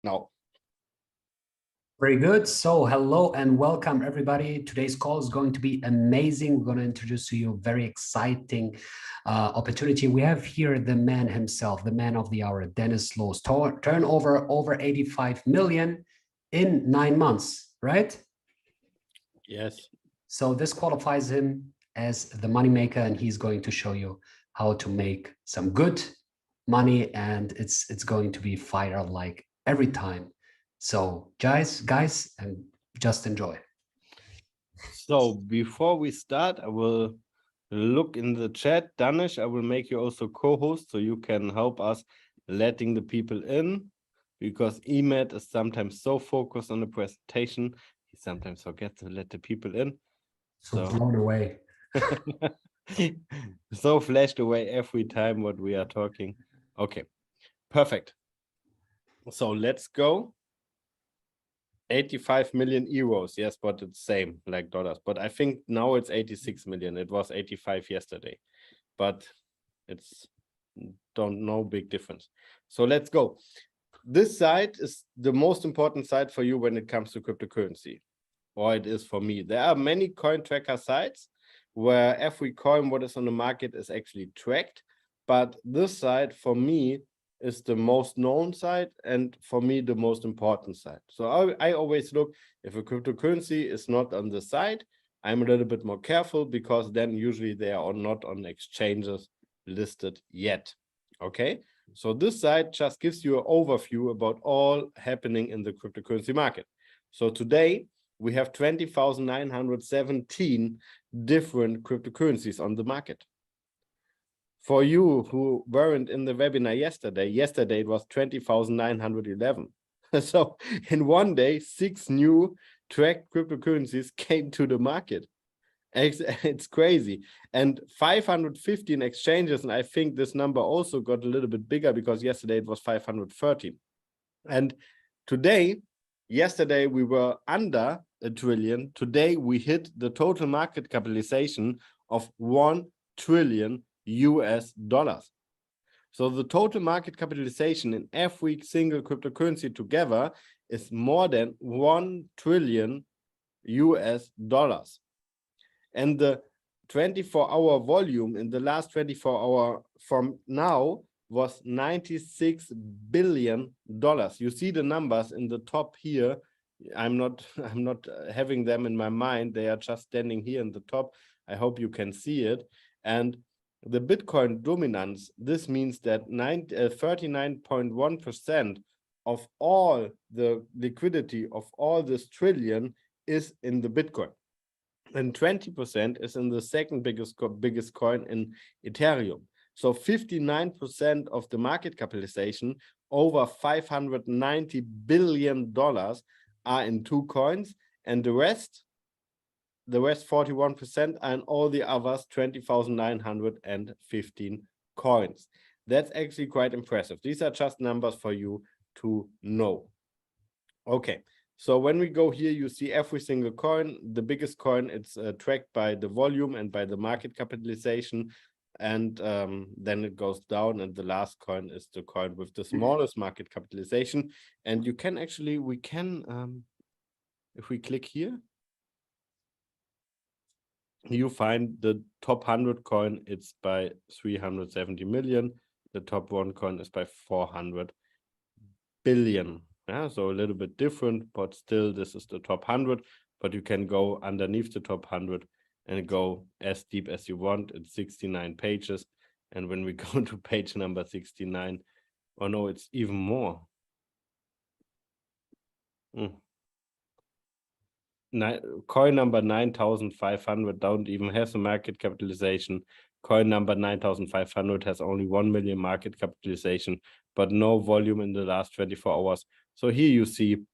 now. Very good. So hello and welcome everybody. Today's call is going to be amazing. We're going to introduce to you a very exciting opportunity. We have here the man himself, the man of the hour, Dennis Loos. Turnover over 85 million in 9 months, right? Yes. So this qualifies him as the moneymaker, and he's going to show you how to make some good money, and it's going to be fire like every time. So guys, and just enjoy. So before we start, I will look in the chat. Danish, I will make you also co-host so you can help us letting the people in, because Emad is sometimes so focused on the presentation, he sometimes forgets to let the people in. So blown away. So flashed away every time what we are talking. Okay, perfect. So let's go. 85 million euros, yes, but it's same like dollars, but I think now it's 86 million. It was 85 yesterday, but it's no big difference. So let's go. This site is the most important site for you when it comes to cryptocurrency, or it is for me. There are many coin tracker sites where every coin what is on the market is actually tracked, but this site for me is the most known site, and for me the most important site. So I always look, if a cryptocurrency is not on the site, I'm a little bit more careful, because then usually they are not on exchanges listed yet. Okay, so this site just gives you an overview about all happening in the cryptocurrency market. So today we have 20,917 different cryptocurrencies on the market. For you who weren't in the webinar yesterday it was 20,911. So in one day, 6 new tracked cryptocurrencies came to the market. It's crazy. And 515 exchanges, and I think this number also got a little bit bigger, because yesterday it was 513. And yesterday we were under $1 trillion. Today we hit the total market capitalization of $1 trillion. So the total market capitalization in every single cryptocurrency together is more than $1 trillion. And the 24-hour volume in the last 24 hours from now was $96 billion. You see the numbers in the top here. I'm not having them in my mind. They are just standing here in the top. I hope you can see it. And the Bitcoin dominance, this means that 39.1% of all the liquidity of all this trillion is in the Bitcoin. And 20% is in the second biggest coin, in Ethereum. So 59% of the market capitalization, over $590 billion, are in 2 coins, and the rest 41%, and all the others 20,915 coins. That's actually quite impressive. These are just numbers for you to know. Okay, so when we go here, you see every single coin. The biggest coin, it's tracked by the volume and by the market capitalization, and then it goes down, and the last coin is the coin with the smallest market capitalization. And you can actually, if we click here, you find the top 100 coin, it's by 370 million. The top 1 coin is by 400 billion. Yeah, so a little bit different, but still this is the top 100. But you can go underneath the top 100 and go as deep as you want. It's 69 pages. And when we go to page number 69, oh no, it's even more. Coin number 9,500 don't even have a market capitalization. Coin number 9,500 has only 1 million market capitalization, but no volume in the last 24 hours. So here you see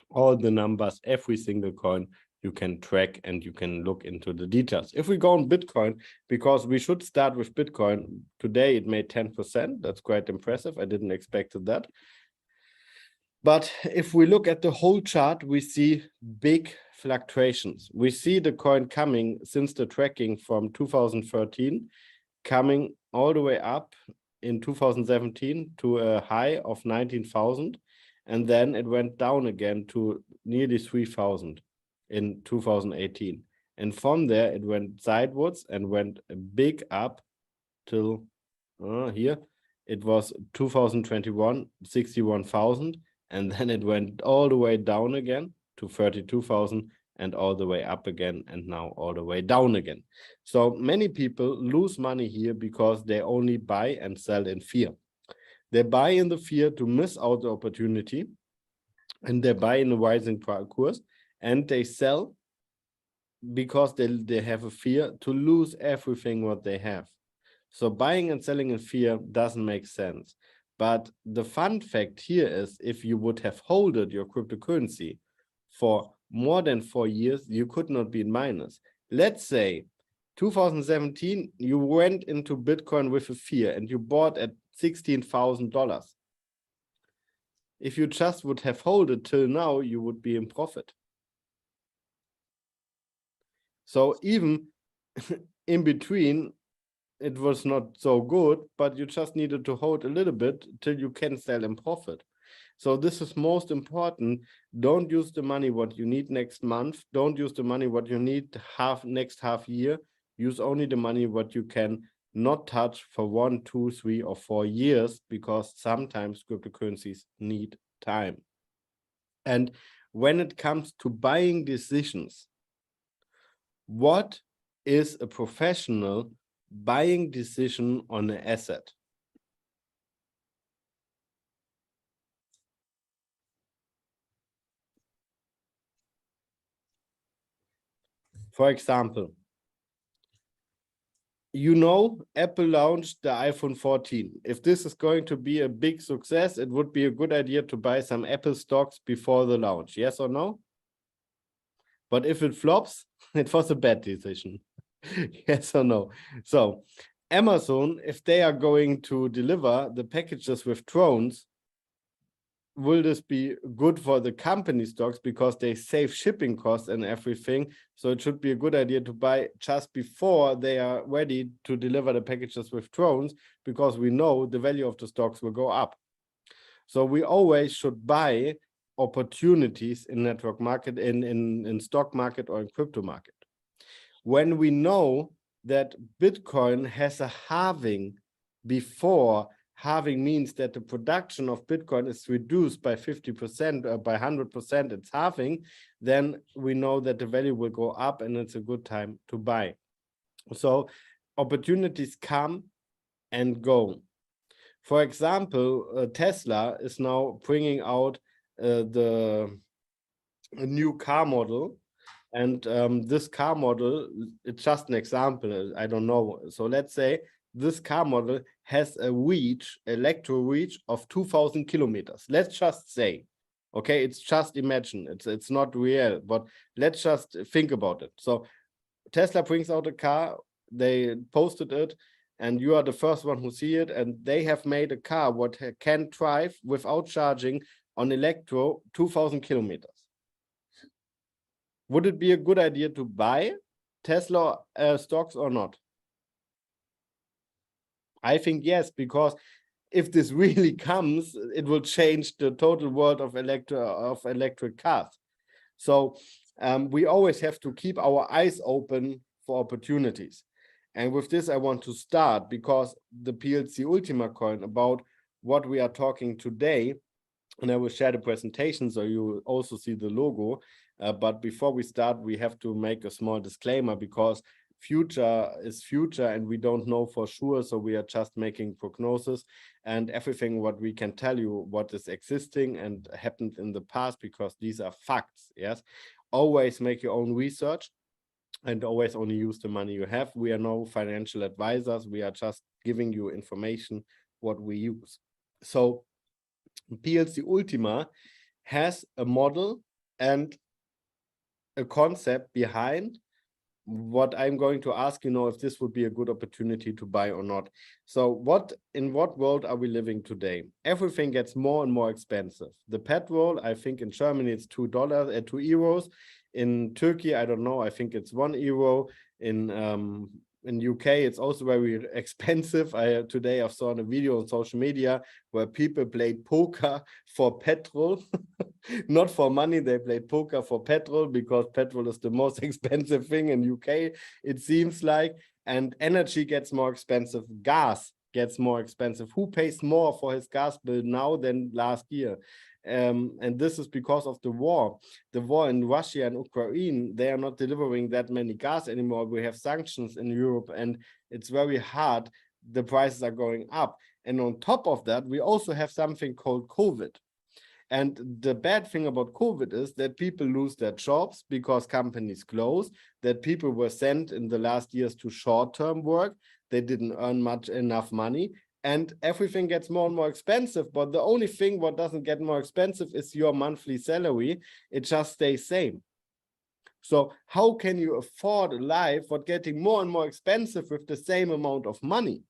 all the numbers, every single coin you can track, and you can look into the details. If we go on Bitcoin, because we should start with Bitcoin, today it made 10%. That's quite impressive. I didn't expect that. But if we look at the whole chart, we see big fluctuations. We see the coin coming since the tracking from 2013, coming all the way up in 2017 to a high of 19,000. and then it went down again to nearly 3,000 in 2018. And from there, it went sideways and went a big up till here. It was 2021, 61,000, and then it went all the way down again to 32,000 and all the way up again, and now all the way down again. So many people lose money here because they only buy and sell in fear. They buy in the fear to miss out the opportunity, and they buy in a rising course, and they sell because they have a fear to lose everything what they have. So buying and selling in fear doesn't make sense. But the fun fact here is, if you would have holded your cryptocurrency for more than 4 years, you could not be in minus. Let's say 2017, you went into Bitcoin with a fear and you bought at $16,000. If you just would have held it till now, you would be in profit. So even in between, it was not so good, but you just needed to hold a little bit till you can sell in profit. So this is most important. Don't use the money what you need next month. Don't use the money what you need next half year. Use only the money what you can not touch for 1, 2, 3, or 4 years, because sometimes cryptocurrencies need time. And when it comes to buying decisions, what is a professional buying decision on an asset? For example, Apple launched the iPhone 14. If this is going to be a big success, it would be a good idea to buy some Apple stocks before the launch. Yes or no? But if it flops, it was a bad decision. Yes or no? So Amazon, if they are going to deliver the packages with drones, will this be good for the company stocks because they save shipping costs and everything? So it should be a good idea to buy just before they are ready to deliver the packages with drones, because we know the value of the stocks will go up. So we always should buy opportunities in network market, in stock market or in crypto market. When we know that Bitcoin has a halving before, halving means that the production of Bitcoin is reduced by 50% or by 100%, it's halving, then we know that the value will go up and it's a good time to buy. So opportunities come and go. For example, Tesla is now bringing out a new car model. And this car model, it's just an example, I don't know. So let's say this car model has a reach, electro reach of 2,000 kilometers. Let's just say, okay, it's just imagine, it's not real, but let's just think about it. So Tesla brings out a car, they posted it, and you are the first one who see it, and they have made a car what can drive without charging on electro 2,000 kilometers. Would it be a good idea to buy Tesla stocks or not? I think yes, because if this really comes, it will change the total world of electric cars. So we always have to keep our eyes open for opportunities. And with this, I want to start, because the PLC Ultima coin, about what we are talking today, and I will share the presentation so you will also see the logo. But before we start, we have to make a small disclaimer, because future is future and we don't know for sure. So we are just making prognosis, and everything what we can tell you what is existing and happened in the past, because these are facts. Yes, always make your own research and always only use the money you have. We are no financial advisors. We are just giving you information what we use. So PLC Ultima has a model and a concept behind what I'm going to ask, if this would be a good opportunity to buy or not. So in what world are we living today? Everything gets more and more expensive. The petrol, I think in Germany it's $2 at €2. In Turkey, I don't know, I think it's €1. In in UK, it's also very expensive. Today I saw a video on social media where people played poker for petrol, not for money. They played poker for petrol because petrol is the most expensive thing in UK, it seems like, and energy gets more expensive. Gas gets more expensive. Who pays more for his gas bill now than last year? And this is because of the war in Russia and Ukraine. They are not delivering that many gas anymore. We have sanctions in Europe and it's very hard. The prices are going up. And on top of that, we also have something called COVID. And the bad thing about COVID is that people lose their jobs because companies close, that people were sent in the last years to short-term work. They didn't earn enough money. And everything gets more and more expensive. But the only thing what doesn't get more expensive is your monthly salary. It just stays same. So how can you afford a life what getting more and more expensive with the same amount of money?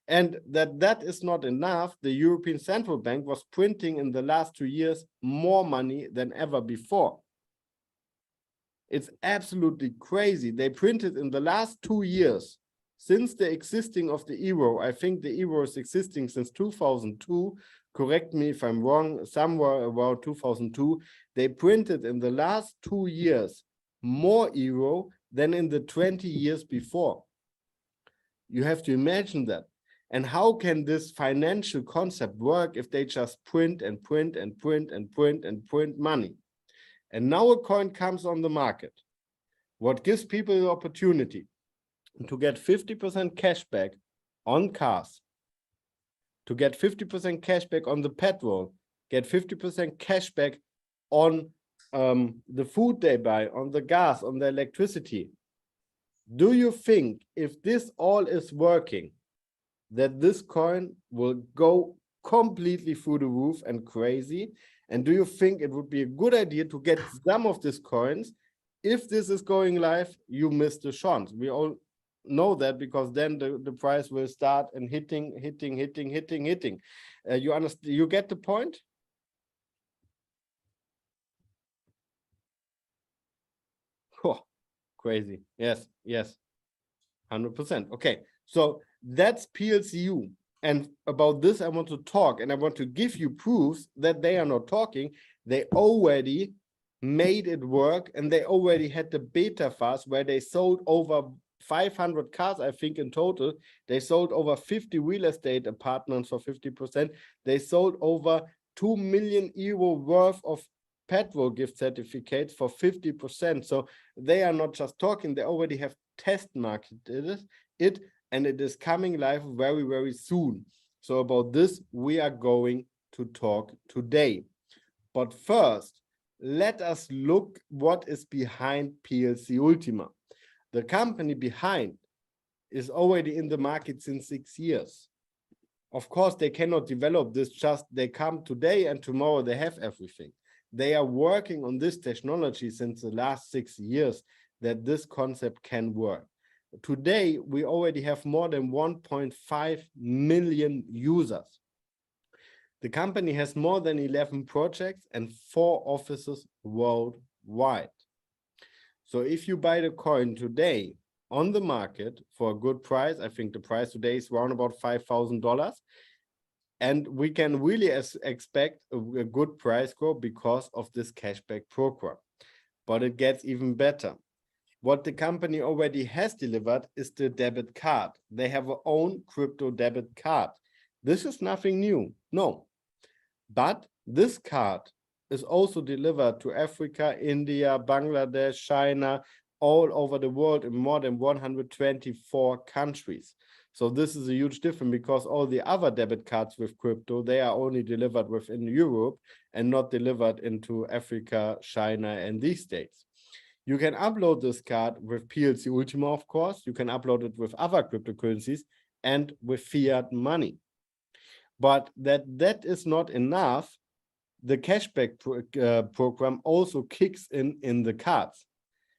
And that is not enough. The European Central Bank was printing in the last 2 years more money than ever before. It's absolutely crazy. They printed in the last 2 years, since the existing of the euro. I think the euro is existing since 2002. Correct me if I'm wrong, somewhere around 2002. They printed in the last 2 years more euro than in the 20 years before. You have to imagine that. And how can this financial concept work if they just print and print and print and print and print money? And now a coin comes on the market, what gives people the opportunity to get 50% cashback on cars, to get 50% cashback on the petrol, get 50% cashback on the food they buy, on the gas, on the electricity. Do you think if this all is working, that this coin will go completely through the roof and crazy? And do you think it would be a good idea to get some of these coins? If this is going live, you miss the chance. We all know that, because then the price will start and hitting. You understand? You get the point? Oh, crazy. Yes, 100%. Okay, so that's PLCU. And about this, I want to talk, and I want to give you proofs that they are not talking. They already made it work, and they already had the beta phase where they sold over 500 cars, I think, in total. They sold over 50 real estate apartments for 50%. They sold over 2 million euro worth of petrol gift certificates for 50%. So they are not just talking, they already have test marketed it, and it is coming live very, very soon. So about this, we are going to talk today. But first, let us look what is behind PLC Ultima. The company behind is already in the market since 6 years. Of course, they cannot develop this just they come today and tomorrow they have everything. They are working on this technology since the last 6 years that this concept can work. Today, we already have more than 1.5 million users. The company has more than 11 projects and 4 offices worldwide. So if you buy the coin today on the market for a good price, I think the price today is around about $5,000. And we can really expect a good price growth because of this cashback program. But it gets even better. What the company already has delivered is the debit card. They have their own crypto debit card. This is nothing new, no. But this card is also delivered to Africa, India, Bangladesh, China, all over the world in more than 124 countries. So this is a huge difference, because all the other debit cards with crypto, they are only delivered within Europe and not delivered into Africa, China, and these states. You can upload this card with PLC Ultima, of course. You can upload it with other cryptocurrencies and with fiat money. But that is not enough. The cashback program also kicks in the cards.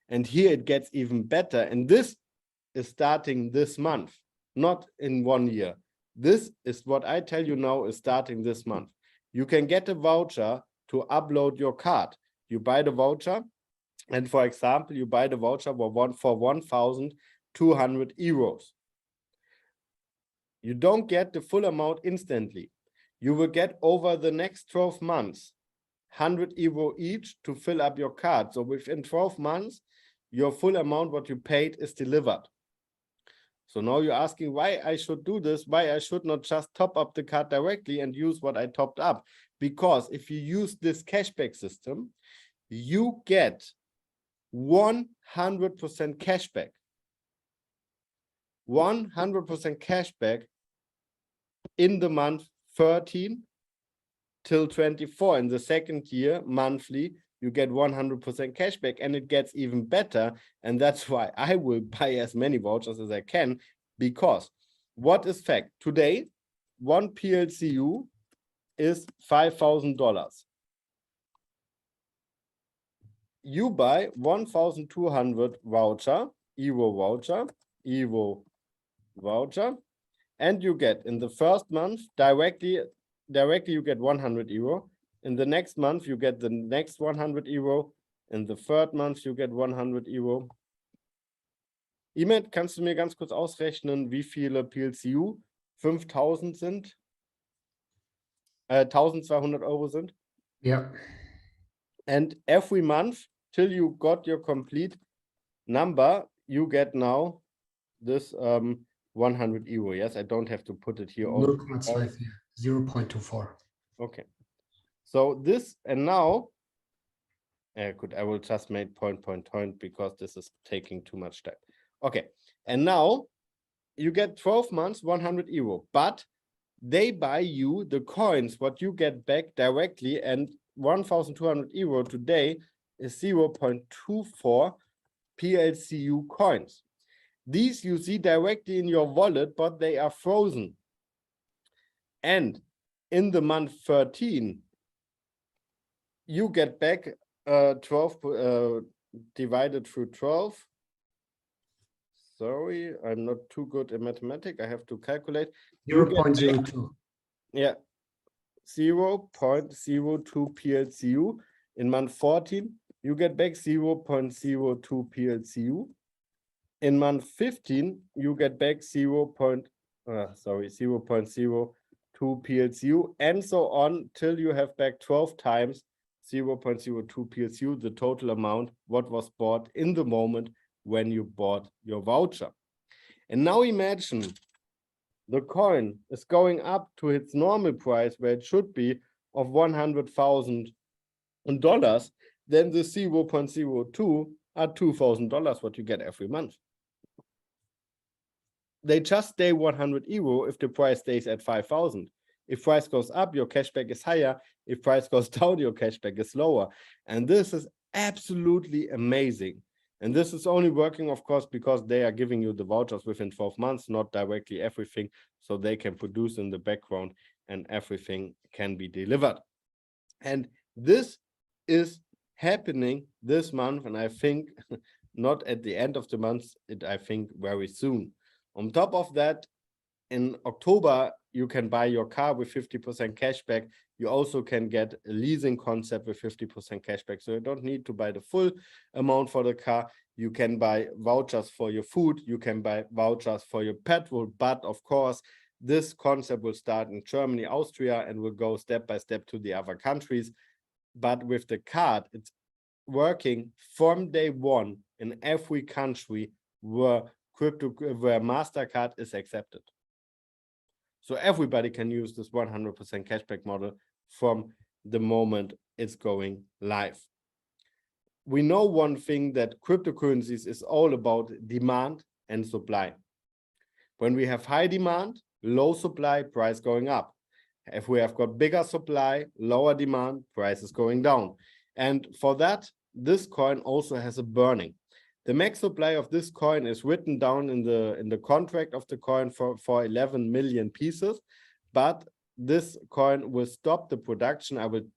And here it gets even better. And this is starting this month, not in 1 year. This is what I tell you now is starting this month. You can get a voucher to upload your card. You buy the voucher. And for example, you buy the voucher for 1,000 200 euros. You don't get the full amount instantly. You will get over the next 12 months 100 euro each to fill up your card. So within 12 months, your full amount what you paid is delivered. So now you're asking why I should do this, why I should not just top up the card directly and use what I topped up. Because if you use this cashback system, you get 100% cashback. 100% cashback in the month 13 till 24. In the second year, monthly, you get 100% cashback, and it gets even better. And that's why I will buy as many vouchers as I can, because what is fact? Today, one PLCU is $5,000. You buy 1,200 Euro voucher, and you get in the first month directly you get 100 Euro. In the next month, you get the next 100 Euro. In the third month, you get 100 Euro. Imet, kannst du mir ganz kurz ausrechnen, wie viele PLCU 5.000 sind? 1.200 Euro sind? Yeah. And every month, till you got your complete number, you get now this 100 Euro. Yes, I don't have to put it here. 0.24. Okay. So this, and now, good, I will just make point because this is taking too much time. Okay, and now you get 12 months, 100 Euro, but they buy you the coins, what you get back directly, and 1,200 Euro today is 0.24 PLCU coins. These you see directly in your wallet, but they are frozen. And in the month 13, you get back 12 divided through 12. Sorry, I'm not too good in mathematics. I have to calculate. 0.02. Yeah, 0.02 PLCU. In month 14, you get back 0.02 PLCU. In month 15, you get back 0.02 PLCU, and so on till you have back 12 times 0.02 PLCU, the total amount what was bought in the moment when you bought your voucher. And now imagine the coin is going up to its normal price where it should be of $100,000, then the 0.02 are $2,000 what you get every month. They just stay 100 Euro if the price stays at 5,000. If price goes up, your cashback is higher. If price goes down, your cashback is lower. And this is absolutely amazing. And this is only working, of course, because they are giving you the vouchers within 12 months, not directly everything. So they can produce in the background and everything can be delivered. And this is happening this month. And I think not at the end of the month, I think very soon. On top of that, in October, you can buy your car with 50% cashback. You also can get a leasing concept with 50% cashback. So you don't need to buy the full amount for the car. You can buy vouchers for your food. You can buy vouchers for your petrol. But of course, this concept will start in Germany, Austria, and will go step by step to the other countries. But with the card, it's working from day one in every country where MasterCard is accepted. So everybody can use this 100% cashback model from the moment it's going live. We know one thing, that cryptocurrencies is all about demand and supply. When we have high demand, low supply, price going up. If we have got bigger supply, lower demand, price is going down. And for that, this coin also has a burning. The max supply of this coin is written down in the contract of the coin for 11 million pieces, but this coin will stop the production. I will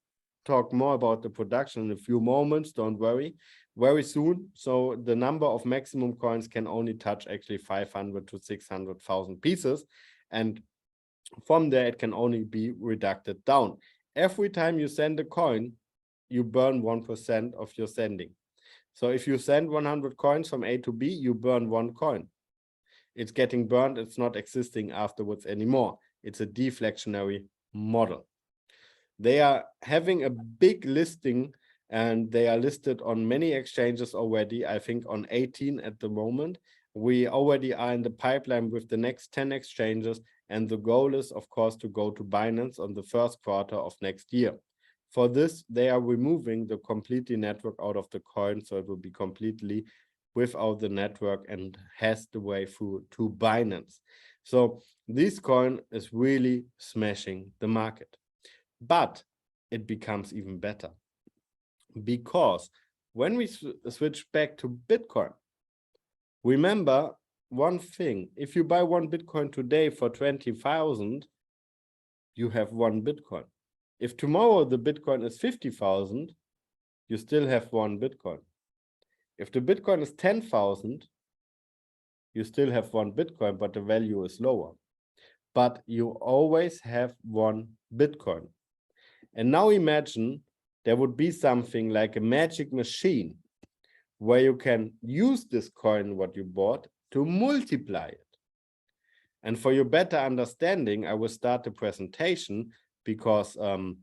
talk more about the production in a few moments, don't worry, very soon. So the number of maximum coins can only touch actually 500 to 600,000 pieces, and from there it can only be reducted down. Every time you send a coin, you burn 1% of your sending. So if you send 100 coins from A to B, you burn 1 coin. It's getting burned. It's not existing afterwards anymore. It's a deflationary model. They are having a big listing and they are listed on many exchanges already. I think on 18 at the moment. We already are in the pipeline with the next 10 exchanges. And the goal is, of course, to go to Binance on the first quarter of next year. For this, they are removing the completely network out of the coin. So it will be completely without the network and has the way through to Binance. So this coin is really smashing the market. But it becomes even better because when we switch back to Bitcoin, remember one thing: if you buy one Bitcoin today for 20,000, you have one Bitcoin. If tomorrow the Bitcoin is 50,000, you still have one Bitcoin. If the Bitcoin is 10,000, you still have one Bitcoin, but the value is lower. But you always have one Bitcoin. And now imagine there would be something like a magic machine where you can use this coin, what you bought, to multiply it. And for your better understanding, I will start the presentation because on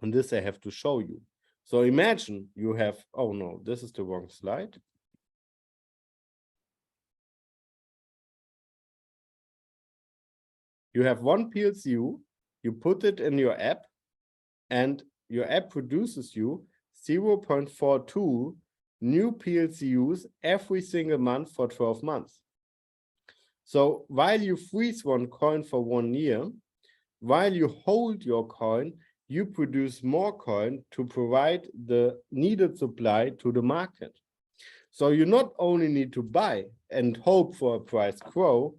this I have to show you. So imagine you have, oh no, this is the wrong slide. You have one PLCU, you put it in your app, and your app produces you 0.42 new PLCUs every single month for 12 months. So while you freeze one coin for 1 year, while you hold your coin, you produce more coin to provide the needed supply to the market. So you not only need to buy and hope for a price grow,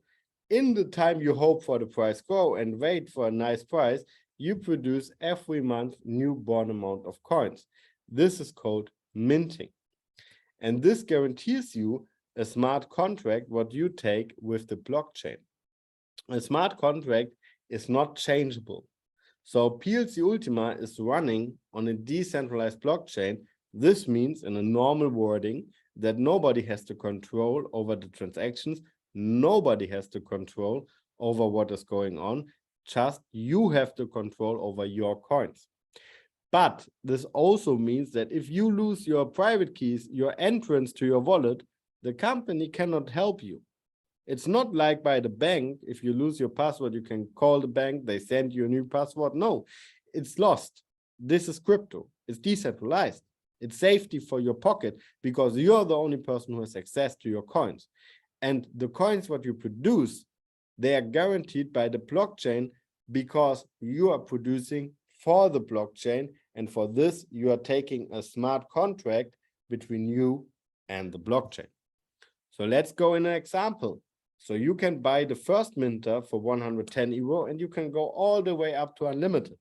in the time you hope for the price grow and wait for a nice price, you produce every month newborn amount of coins. This is called minting. And this guarantees you a smart contract, what you take with the blockchain. A smart contract is not changeable. So PLC Ultima is running on a decentralized blockchain. This means, in a normal wording, that nobody has to control over the transactions. Nobody has to control over what is going on. Just you have the control over your coins. But this also means that if you lose your private keys, your entrance to your wallet, the company cannot help you. It's not like by the bank. If you lose your password, you can call the bank, they send you a new password. No, it's lost. This is crypto. It's decentralized. It's safety for your pocket because you're the only person who has access to your coins. And the coins what you produce, they are guaranteed by the blockchain because you are producing for the blockchain. And for this, you are taking a smart contract between you and the blockchain. So let's go in an example. So you can buy the first minter for 110 euro and you can go all the way up to unlimited.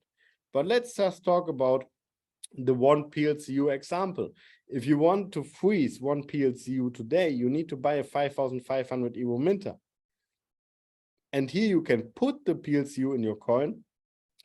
But let's just talk about the one PLCU example. If you want to freeze one PLCU today, you need to buy a 5,500 euro minter. And here you can put the PLCU in your coin.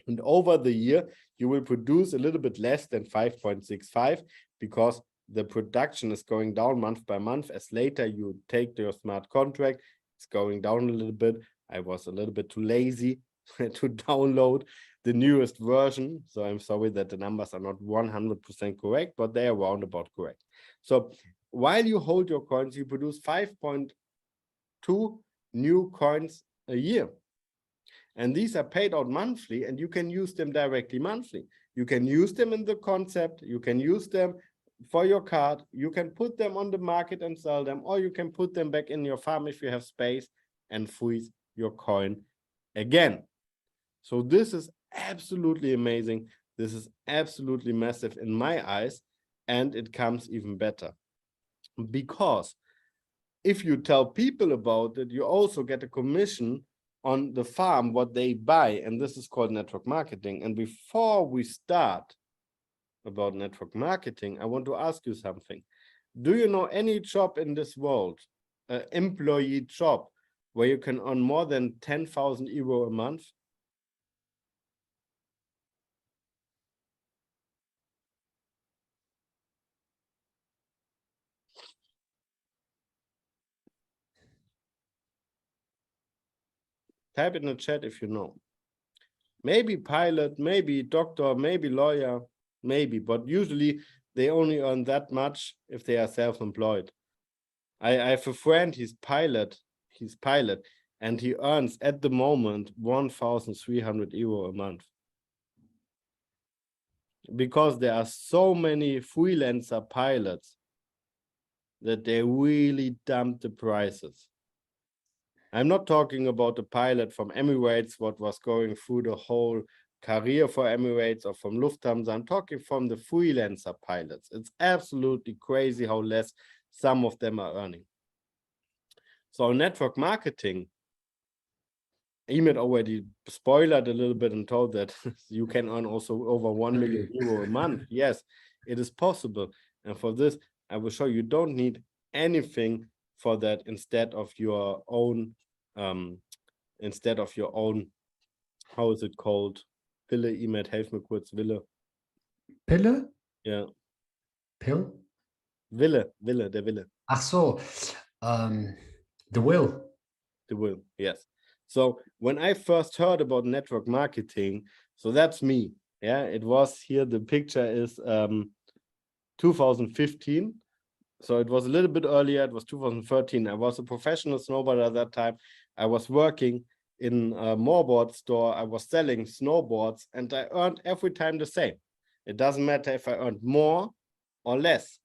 And over the year, you will produce a little bit less than 5.65 because the production is going down month by month. As later you take your smart contract, it's going down a little bit. I was a little bit too lazy to download the newest version. So I'm sorry that the numbers are not 100% correct, but they are roundabout correct. So while you hold your coins, you produce 5.2 new coins a year. And these are paid out monthly and you can use them directly monthly. You can use them in the concept, you can use them for your card, you can put them on the market and sell them, or you can put them back in your farm if you have space and freeze your coin again. So this is absolutely amazing. This is absolutely massive in my eyes, and it comes even better. Because if you tell people about it, you also get a commission on the farm, what they buy, and this is called network marketing. And before we start about network marketing, I want to ask you something. Do you know any job in this world, an employee job, where you can earn more than 10,000 euro a month? Type in the chat if you know. Maybe pilot, maybe doctor, maybe lawyer, maybe, but usually they only earn that much if they are self-employed. I have a friend, he's pilot, and he earns at the moment 1,300 euro a month. Because there are so many freelancer pilots that they really dump the prices. I'm not talking about the pilot from Emirates, what was going through the whole career for Emirates or from Lufthansa. I'm talking from the freelancer pilots. It's absolutely crazy how less some of them are earning. So network marketing, Emmet already spoiled a little bit and told that you can earn also over 1 million euro a month. Yes, it is possible. And for this, I will show you don't need anything for that instead of your own, how is it called? Wille, Emmet, helf mir kurz, Wille. Pille? Yeah. Pill? Wille, der Wille. Ach so, the will. The will, yes. So when I first heard about network marketing, so that's me. Yeah, it was here. The picture is 2015. So it was a little bit earlier. It was 2013. I was a professional snowboarder at that time. I was working in a moorboard store. I was selling snowboards and I earned every time the same. It doesn't matter if I earned more or less.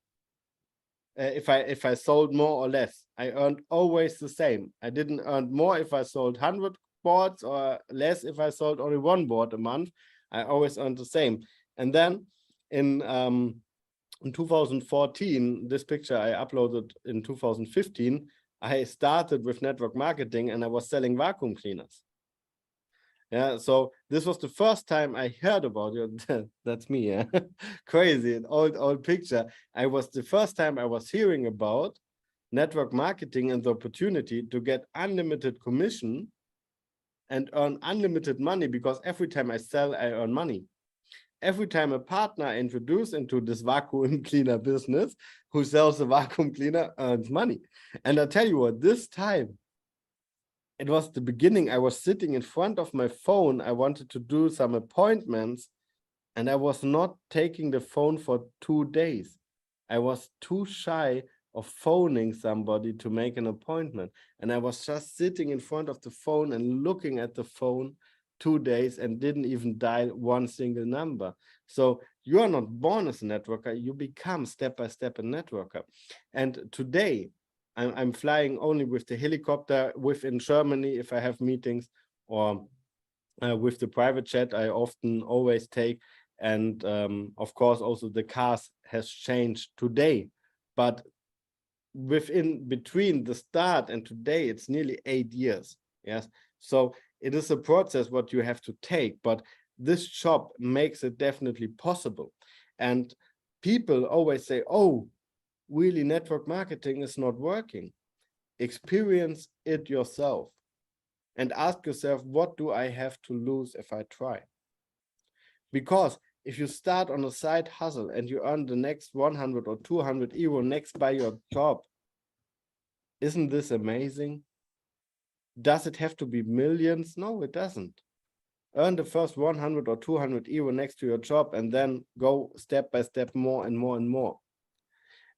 If I sold more or less, I earned always the same. I didn't earn more if I sold 100 boards or less if I sold only 1 board a month. I always earned the same. And then in 2014, this picture I uploaded in 2015, I started with network marketing and I was selling vacuum cleaners. Yeah, so this was the first time I heard about it. That's me, yeah. Crazy, an old picture. The first time I was hearing about network marketing and the opportunity to get unlimited commission and earn unlimited money, because every time I sell, I earn money. Every time a partner I introduce into this vacuum cleaner business who sells a vacuum cleaner earns money. And I tell you what, this time, it was the beginning. I was sitting in front of my phone. I wanted to do some appointments and I was not taking the phone for 2 days. I was too shy of phoning somebody to make an appointment. And I was just sitting in front of the phone and looking at the phone 2 days and didn't even dial one single number. So you are not born as a networker, you become step by step a networker. And today, I'm flying only with the helicopter within Germany if I have meetings, or with the private jet I often always take. And of course, also the cars has changed today. But between the start and today, it's nearly 8 years. Yes. So it is a process what you have to take, but this job makes it definitely possible. And people always say, oh, really, network marketing is not working. Experience it yourself and ask yourself, what do I have to lose if I try? Because if you start on a side hustle and you earn the next 100 or 200 euro next by your job, isn't this amazing? Does it have to be millions? No, it doesn't. Earn the first 100 or 200 euro next to your job and then go step by step more and more and more.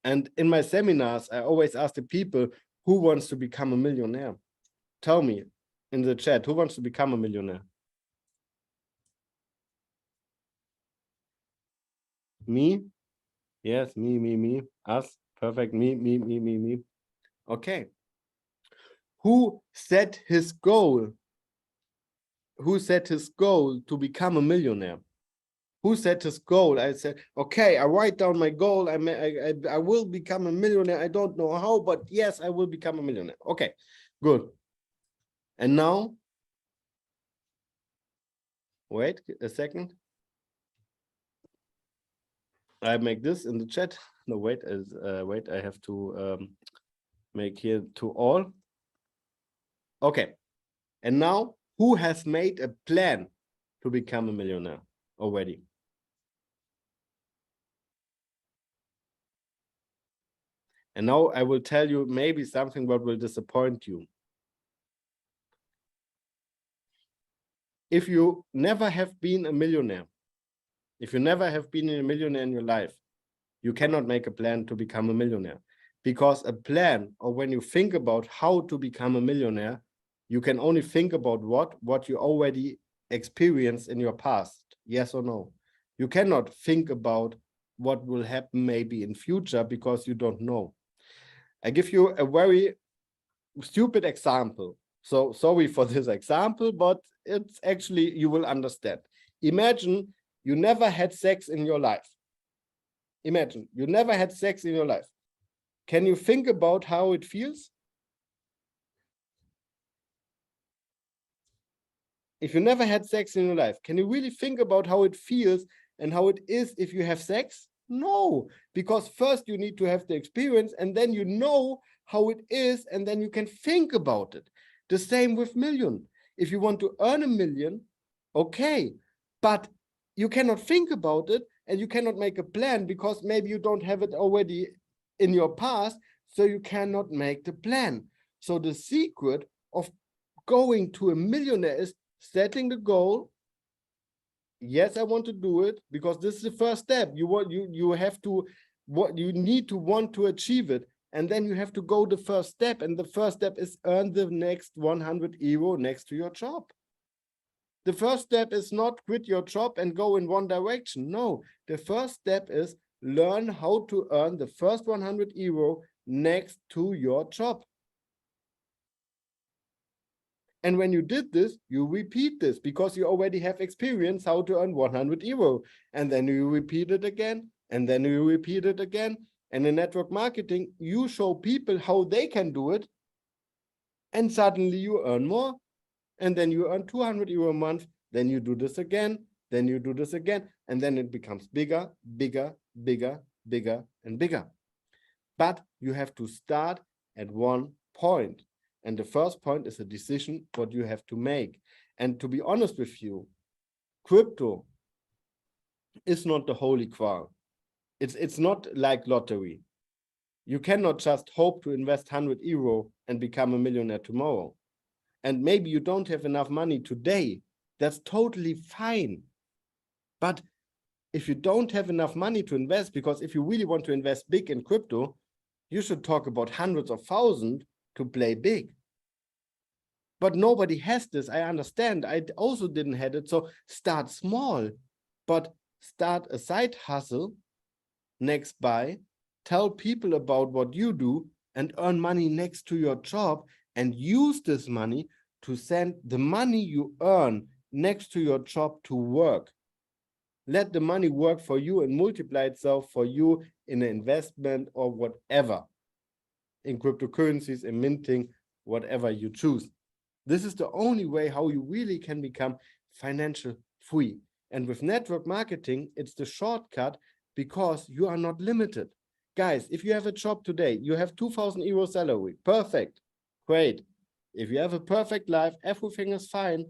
And in my seminars, I always ask the people, who wants to become a millionaire? Tell me in the chat, who wants to become a millionaire? Me? Yes, me, us. Perfect. Me. Okay. Who set his goal? Who set his goal to become a millionaire? Who set his goal? I said, okay, I write down my goal. I will become a millionaire. I don't know how, but yes, I will become a millionaire. Okay, good. And now, wait a second. I make this in the chat. No, wait, wait, I have to make here to all. Okay. And now, who has made a plan to become a millionaire already? And now I will tell you maybe something that will disappoint you. if you never have been a millionaire, if you never have been a millionaire in your life, you cannot make a plan to become a millionaire. Because a plan, or when you think about how to become a millionaire, you can only think about what you already experienced in your past, yes or no. You cannot think about what will happen maybe in future because you don't know. I give you a very stupid example. So sorry for this example, but it's actually, you will understand. Imagine you never had sex in your life. Imagine you never had sex in your life. Can you think about how it feels? If you never had sex in your life, can you really think about how it feels and how it is if you have sex? No, because first you need to have the experience, and then you know how it is, and then you can think about it. The same with million. If you want to earn 1 million, okay, but you cannot think about it and you cannot make a plan because maybe you don't have it already in your past, so you cannot make the plan. So the secret of going to a millionaire is setting the goal. Yes, I want to do it because this is the first step. You have to, what you need to want to achieve it, and then you have to go the first step, and the first step is earn the next 100 euro next to your job. The first step is not quit your job and go in one direction. No, the first step is learn how to earn the first 100 euro next to your job. And when you did this, you repeat this because you already have experience how to earn 100 euro. And then you repeat it again, and then you repeat it again. And in network marketing, you show people how they can do it, and suddenly you earn more. And then you earn 200 euro a month, then you do this again, then you do this again, and then it becomes bigger, bigger, bigger, bigger, and bigger. But you have to start at one point. And the first point is a decision what you have to make. And to be honest with you, crypto is not the holy grail. It's not like lottery. You cannot just hope to invest 100 euro and become a millionaire tomorrow. And maybe you don't have enough money today. That's totally fine. But if you don't have enough money to invest, because if you really want to invest big in crypto, you should talk about hundreds of thousands to play big. But nobody has this. I understand. I also didn't have it. So start small, but start a side hustle next by, tell people about what you do and earn money next to your job, and use this money to send the money you earn next to your job to work. Let the money work for you and multiply itself for you in an investment or whatever, in cryptocurrencies, in minting, whatever you choose. This is the only way how you really can become financial free. And with network marketing, it's the shortcut because you are not limited. Guys, if you have a job today, you have 2,000 euro salary, perfect, great. If you have a perfect life, everything is fine,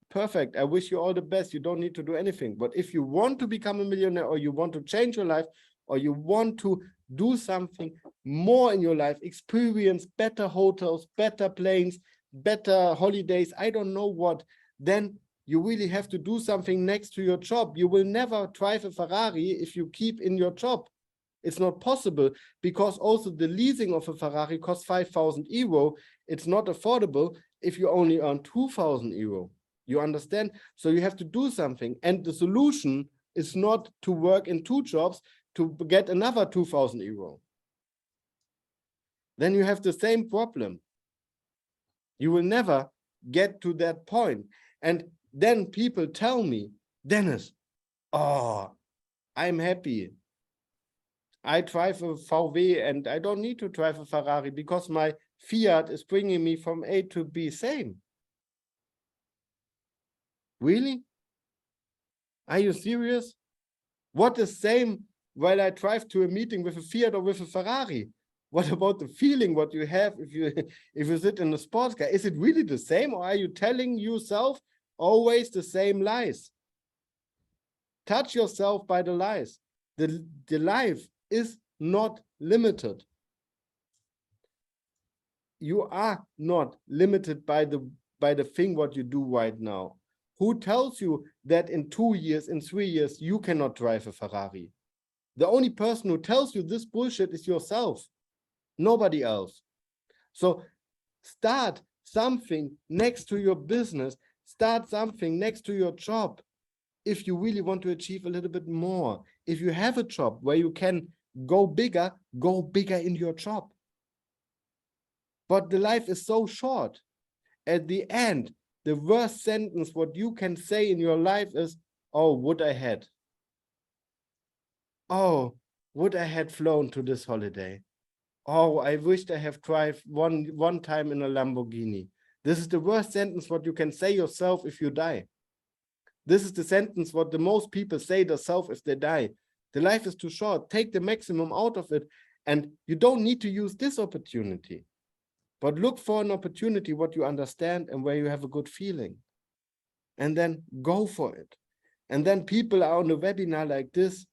perfect. I wish you all the best. You don't need to do anything. But if you want to become a millionaire, or you want to change your life, or you want to do something more in your life, experience better hotels, better planes, better holidays, I don't know what, then you really have to do something next to your job. You will never drive a Ferrari if you keep in your job. It's not possible, because also the leasing of a Ferrari costs 5,000 euro. It's not affordable if you only earn 2,000 euro. You understand? So you have to do something. And the solution is not to work in 2 jobs to get another 2,000 euro. Then you have the same problem. You will never get to that point. And then people tell me, Dennis, oh, I'm happy. I drive a VW and I don't need to drive a Ferrari because my Fiat is bringing me from A to B. Same. Really? Are you serious? What is same while I drive to a meeting with a Fiat or with a Ferrari? What about the feeling what you have if you sit in a sports car? Is it really the same, or are you telling yourself always the same lies? Touch yourself by the lies. The life is not limited. You are not limited by the by the thing what you do right now? Who tells you that in 2 years, in 3 years, you cannot drive a Ferrari? The only person who tells you this bullshit is yourself, nobody else. So start something next to your business, start something next to your job. If you really want to achieve a little bit more, if you have a job where you can go bigger in your job. But the life is so short. At the end, the worst sentence what you can say in your life is, oh, would I had. Oh, would I had flown to this holiday. Oh, I wished I have drive one time in a Lamborghini. This is the worst sentence what you can say yourself if you die. This is the sentence what the most people say themselves if they die. The life is too short. Take the maximum out of it. And you don't need to use this opportunity. But look for an opportunity what you understand and where you have a good feeling. And then go for it. And then people are on a webinar like this.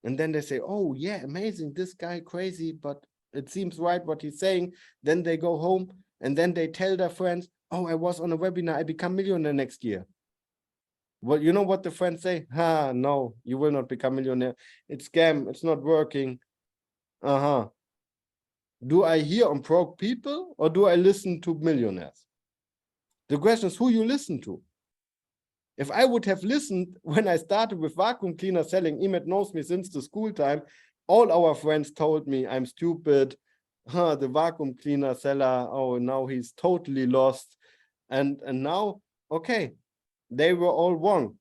And then they say, oh, yeah, amazing. This guy crazy, but it seems right what he's saying. Then they go home and then they tell their friends, oh, I was on a webinar. I become millionaire next year. Well, you know what the friends say? No, you will not become millionaire. It's scam. It's not working. Do I hear on broke people or do I listen to millionaires? The question is who you listen to. If I would have listened when I started with vacuum cleaner selling, Emmet knows me since the school time, all our friends told me I'm stupid. The vacuum cleaner seller, oh, now he's totally lost. And now, okay, they were all wrong.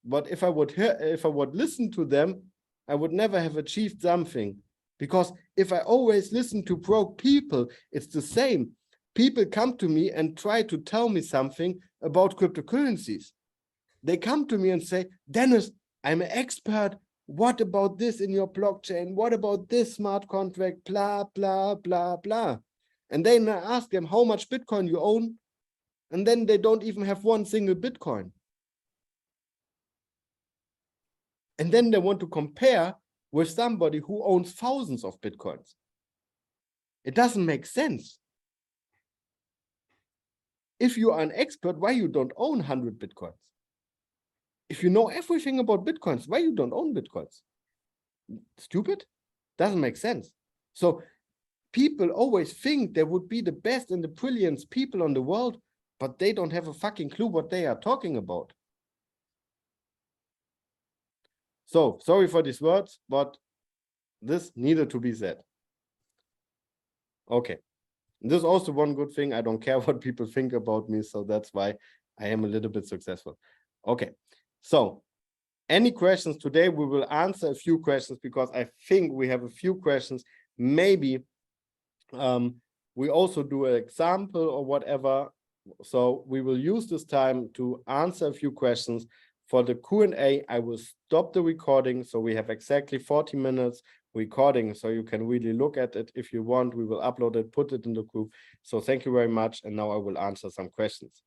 But if I would listen to them, I would never have achieved something. Because if I always listen to broke people, it's the same. People come to me and try to tell me something about cryptocurrencies. They come to me and say, Dennis, I'm an expert. What about this in your blockchain? What about this smart contract? Blah, blah, blah, blah. And then I ask them how much Bitcoin you own. And then they don't even have one single Bitcoin. And then they want to compare with somebody who owns thousands of Bitcoins. It doesn't make sense. If you are an expert, why you don't own 100 Bitcoins? If you know everything about Bitcoins, why you don't own Bitcoins? Stupid? Doesn't make sense. So people always think they would be the best and the brilliant people on the world, but they don't have a fucking clue what they are talking about. So sorry for these words, but this needed to be said. Okay. This is also one good thing. I don't care what people think about me, so that's why I am a little bit successful. Okay. So any questions today? We will answer a few questions because I think we have a few questions. Maybe we also do an example or whatever. So we will use this time to answer a few questions. For the Q&A, I will stop the recording. So we have exactly 40 minutes recording. So you can really look at it. If you want, we will upload it, put it in the group. So thank you very much. And now I will answer some questions.